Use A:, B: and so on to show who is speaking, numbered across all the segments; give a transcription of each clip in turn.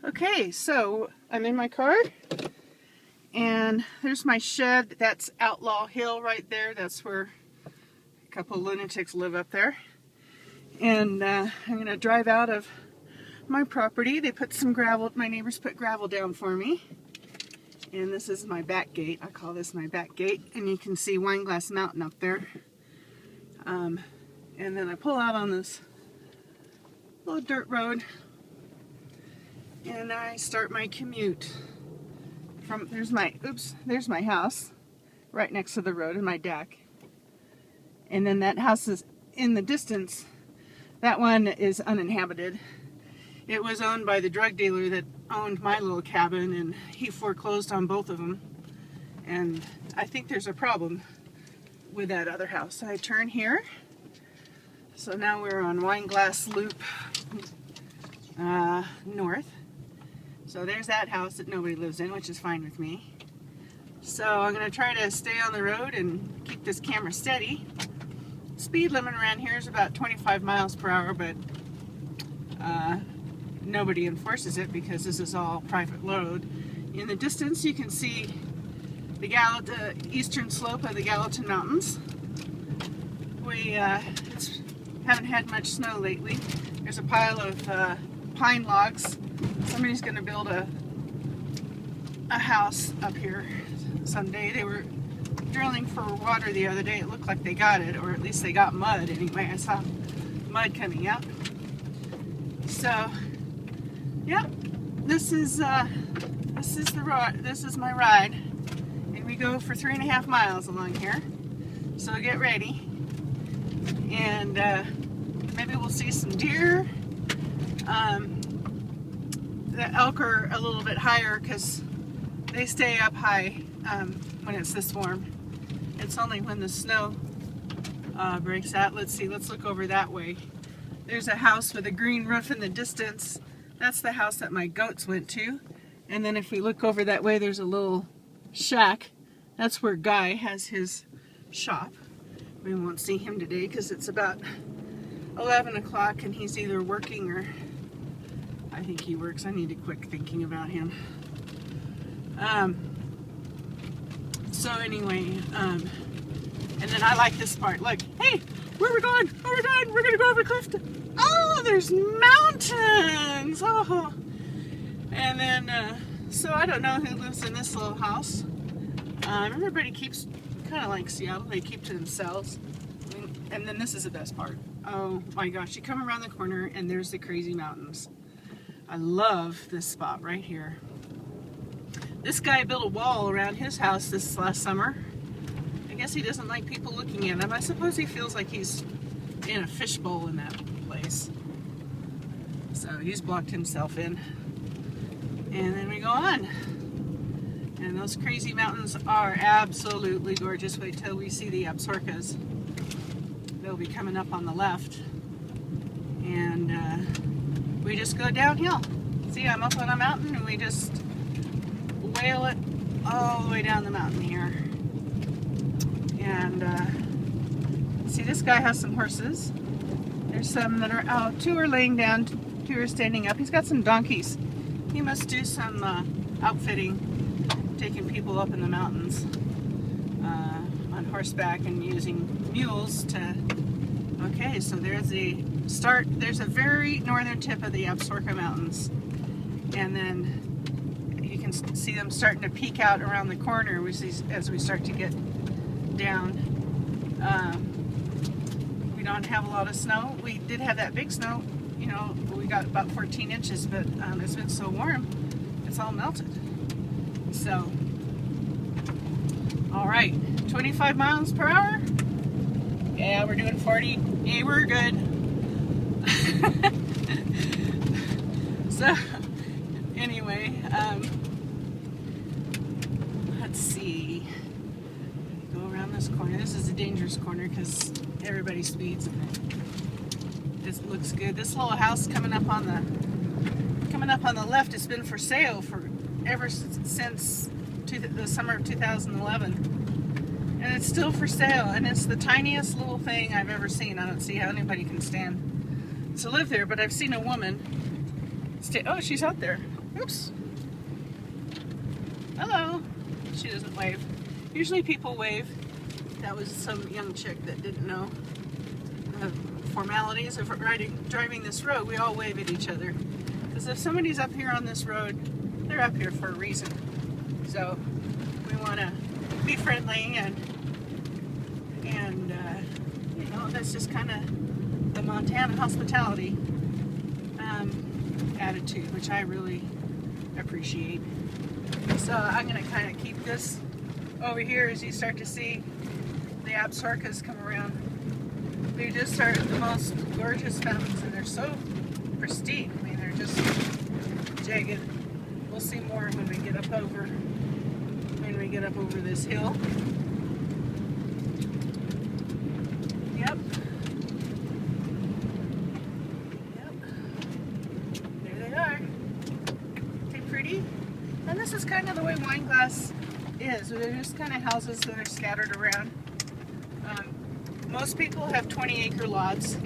A: Okay, so I'm in my car, and there's my shed. That's Outlaw Hill right there. That's where a couple of lunatics live up there. And I'm going to drive out of my property. They put some gravel, my neighbors put gravel down for me. And this is my back gate. I call this my back gate. And you can see Wineglass Mountain up there. And then I pull out on this little dirt road. And I start my commute. There's my house right next to the road and my deck. And then that house is in the distance. That one is uninhabited. It was owned by the drug dealer that owned my little cabin, and he foreclosed on both of them. And I think there's a problem with that other house. So I turn here. So now we're on Wineglass Loop north. So there's that house that nobody lives in, which is fine with me. So I'm going to try to stay on the road and keep this camera steady. Speed limit around here is about 25 miles per hour, but nobody enforces it because this is all private road. In the distance you can see the eastern slope of the Gallatin Mountains. We haven't had much snow lately. There's a pile of pine logs. Somebody's going to build a house up here someday. They were drilling for water the other day. It looked like they got it, or at least they got mud anyway. I saw mud coming out. So, yeah, this is the road. This is my ride, and we go for 3.5 miles along here. So get ready, and maybe we'll see some deer. The elk are a little bit higher because they stay up high when it's this warm. It's only when the snow breaks out. Let's see, let's look over that way. There's a house with a green roof in the distance. That's the house that my goats went to. And then if we look over that way, there's a little shack. That's where Guy has his shop. We won't see him today because it's about 11 o'clock and he's either working or I think he works. I need to quit thinking about him. So anyway, and then I like this part. Look, hey, where are we going? Where are we going? We're going to go over a cliff. Oh, there's mountains. Oh. And then, so I don't know who lives in this little house. Everybody keeps, kind of like Seattle, they keep to themselves. And then this is the best part. Oh my gosh, you come around the corner and there's the crazy mountains. I love this spot right here. This guy built a wall around his house this last summer. I guess he doesn't like people looking at him. I suppose he feels like he's in a fishbowl in that place. So he's blocked himself in. And then we go on. And those crazy mountains are absolutely gorgeous. Wait till we see the Absarokas. They'll be coming up on the left. And we just go downhill. See, I'm up on a mountain and we just whale it all the way down the mountain here. And see, this guy has some horses. There's some that are out. 2 are laying down, 2 are standing up. He's got some donkeys. He must do some outfitting, taking people up in the mountains on horseback and using mules to... Okay, so there's the start. There's a very northern tip of the Absaroka Mountains. And then you can see them starting to peek out around the corner as we start to get down. We don't have a lot of snow. We did have that big snow. You know, we got about 14 inches, but it's been so warm, it's all melted. So, all right, 25 miles per hour. Yeah, we're doing 40. Hey, we're good. So, anyway, let's see. Go around this corner. This is a dangerous corner because everybody speeds in it. This looks good. This little house coming up on the left has been for sale ever since the summer of 2011, and it's still for sale. And it's the tiniest little thing I've ever seen. I don't see how anybody can stand to live there, but I've seen a woman Oh, she's out there. Oops. Hello. She doesn't wave. Usually people wave. That was some young chick that didn't know the formalities of driving this road. We all wave at each other. Because if somebody's up here on this road, they're up here for a reason. So we want to be friendly and you know, that's just kind of the Montana hospitality attitude, which I really appreciate. So I'm going to kind of keep this over here as you start to see the absarokas come around. They just are the most gorgeous fountains, and they're so pristine. I mean, they're just jagged. We'll see more when we get up over this hill. Yep. There they are. They pretty? And this is kind of the way Wineglass is. They're just kind of houses that are scattered around. Most people have 20-acre lots,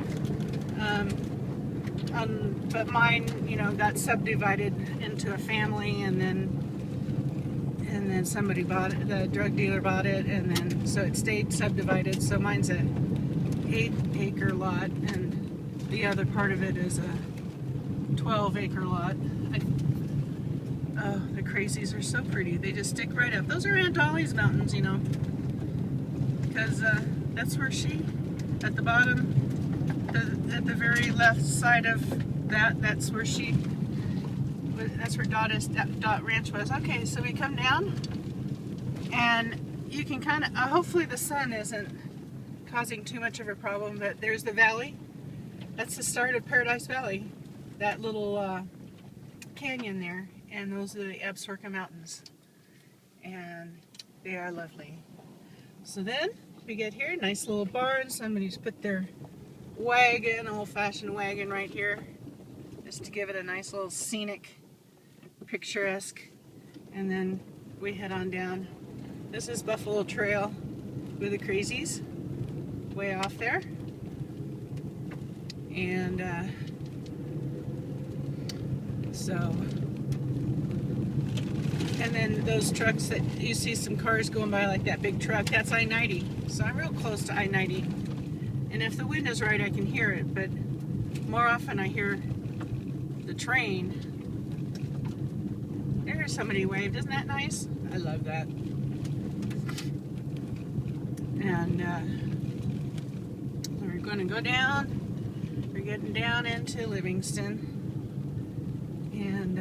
A: but mine, you know, got subdivided into a family, and then somebody bought it. The drug dealer bought it, and then so it stayed subdivided. So mine's a 8-acre lot, and the other part of it is a 12-acre lot. Oh, the crazies are so pretty. They just stick right up. Those are Aunt Dolly's mountains, you know, because that's where she, at the bottom, at the very left side of that's where Dot Ranch was. Okay, so we come down, and you can kind of, hopefully the sun isn't causing too much of a problem, but there's the valley. That's the start of Paradise Valley, that little canyon there, and those are the Absaroka Mountains, and they are lovely. So then we get here, nice little barn. Somebody's put their wagon, old-fashioned wagon right here, just to give it a nice little scenic, picturesque. And then we head on down. This is Buffalo Trail with the crazies way off there. And and then those trucks that you see, some cars going by, like that big truck, that's I-90. So I'm real close to I-90. And if the wind is right, I can hear it, but more often I hear the train. There's somebody waved. Isn't that nice? I love that. And we're going to go down. We're getting down into Livingston. And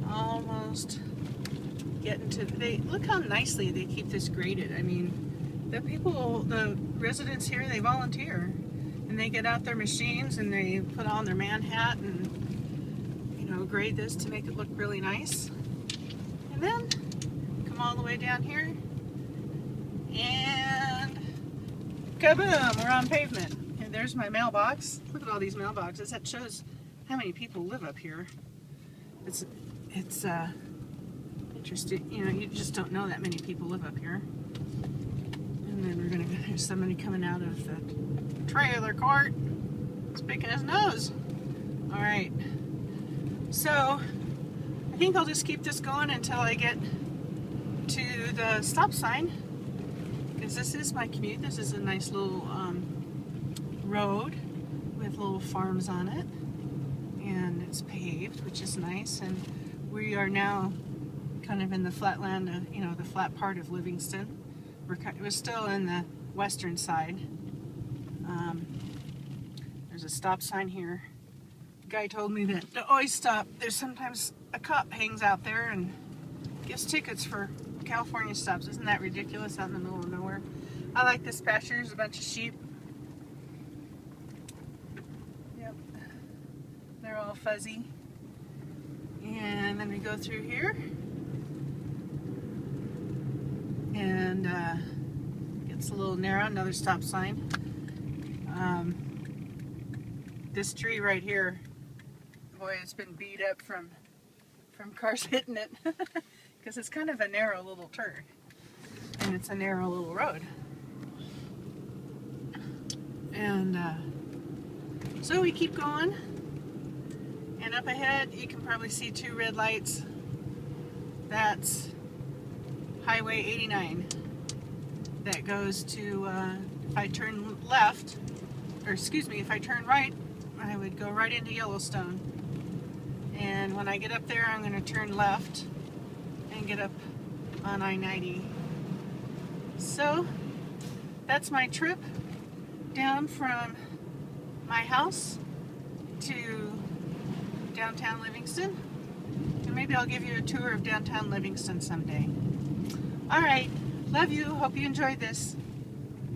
A: almost getting to, look how nicely they keep this graded. I mean, the residents here, they volunteer, and they get out their machines and they put on their man hat and, you know, grade this to make it look really nice. And then come all the way down here, and kaboom, we're on pavement. And there's my mailbox. Look at all these mailboxes. That shows how many people live up here. It's interesting. You know, you just don't know that many people live up here. And then we're gonna go. There's somebody coming out of the trailer court. He's picking his nose. All right. So I think I'll just keep this going until I get to the stop sign, because this is my commute. This is a nice little road with little farms on it, and it's paved, which is nice. And we are now kind of in the flatland, you know, the flat part of Livingston. We're still in the western side. There's a stop sign here. The guy told me that to always stop. There's sometimes a cop hangs out there and gives tickets for California stops. Isn't that ridiculous, out in the middle of nowhere? I like this pasture. There's a bunch of sheep. Yep. They're all fuzzy. And then we go through here. And gets a little narrow. Another stop sign. This tree right here, boy, it's been beat up from cars hitting it, because it's kind of a narrow little turn, and it's a narrow little road. And so we keep going, up ahead, you can probably see 2 red lights. That's Highway 89. That goes to, if I turn left, or excuse me, if I turn right, I would go right into Yellowstone. And when I get up there, I'm going to turn left and get up on I-90. So, that's my trip down from my house to downtown Livingston. And maybe I'll give you a tour of downtown Livingston someday. Alright, love you. Hope you enjoyed this.